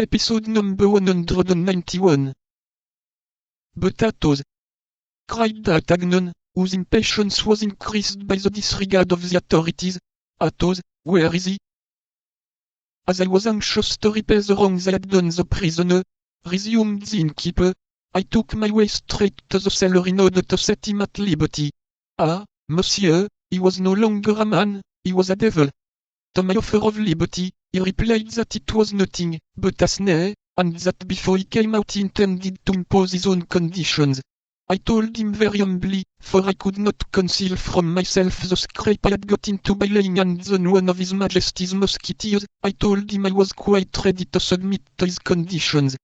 Episode number 191. But Athos cried D'Artagnan, whose impatience was increased by the disregard of the authorities. Athos, where is he? As I was anxious to repair the wrongs I had done the prisoner, resumed the innkeeper, I took my way straight to the cellar in order to set him at liberty. Ah, monsieur, he was no longer a man, he was a devil. To my offer of liberty, he replied that it was nothing but a snare, and that before he came out he intended to impose his own conditions. I told him very humbly, for I could not conceal from myself the scrape I had got into by laying hands on one of His Majesty's musketeers. I told him I was quite ready to submit to his conditions.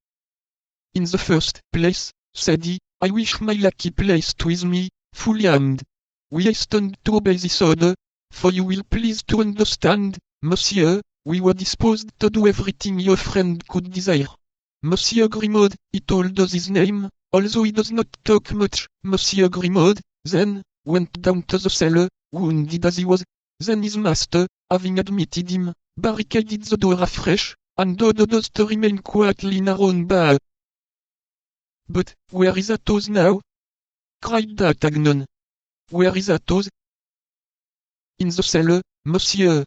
In the first place, said he, I wish my lackey placed with me, fully armed. We hastened to obey this order, for you will please to understand, monsieur, we were disposed to do everything your friend could desire. Monsieur Grimaud, he told us his name, although he does not talk much. Monsieur Grimaud, then, went down to the cellar, wounded as he was. Then his master, having admitted him, barricaded the door afresh, and ordered us to remain quietly in our own bar. But, where is Athos now? Cried D'Artagnan. Where is Athos? In the cellar, monsieur.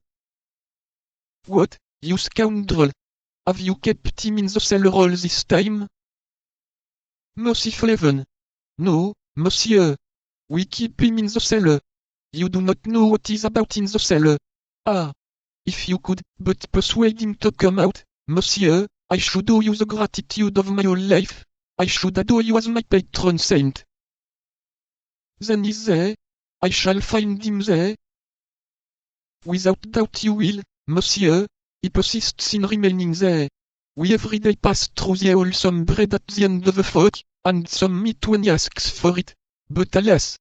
What, you scoundrel! Have you kept him in the cellar all this time? Merciful heaven! No, monsieur. We keep him in the cellar. You do not know what is about in the cellar. Ah! If you could but persuade him to come out, monsieur, I should owe you the gratitude of my whole life. I should adore you as my patron saint. Then he's there. I shall find him there. Without doubt you will, monsieur. He persists in remaining there. We every day pass through the wholesome bread at the end of the fork, and some meat when he asks for it. But alas!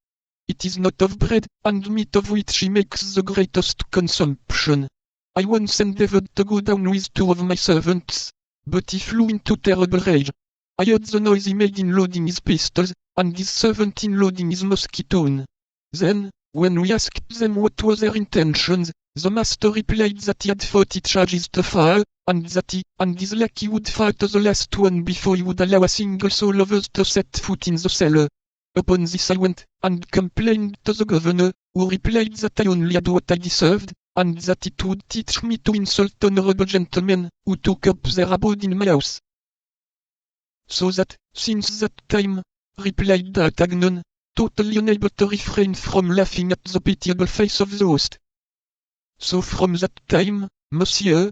It is not of bread and meat of which he makes the greatest consumption. I once endeavored to go down with 2 of my servants, but he flew into terrible rage. I heard the noise he made in loading his pistols, and his servant in loading his musketoon. Then, when we asked them what was their intentions, the master replied that he had 40 charges to fire, and that he and his lackey would fire to the last one before he would allow a single soul of us to set foot in the cellar. Upon this I went, and complained to the governor, who replied that I only had what I deserved, and that it would teach me to insult honorable gentlemen, who took up their abode in my house. So that, since that time, replied D'Artagnan, totally unable to refrain from laughing at the pitiable face of the host. So from that time, monsieur,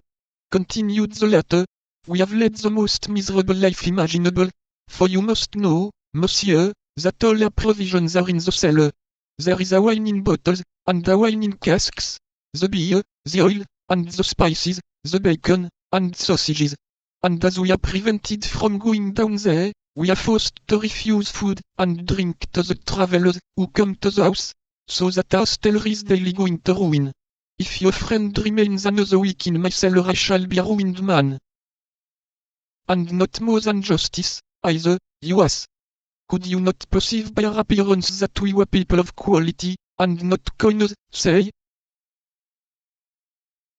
continued the latter, we have led the most miserable life imaginable, for you must know, monsieur, that all our provisions are in the cellar. There is a wine in bottles, and a wine in casks, the beer, the oil, and the spices, the bacon, and sausages. And as we are prevented from going down there, we are forced to refuse food and drink to the travelers who come to the house, so that our hostelry is daily going to ruin. If your friend remains another week in my cellar I shall be a ruined man. And not more than justice, either, you ass. Could you not perceive by our appearance that we were people of quality, and not coiners, say,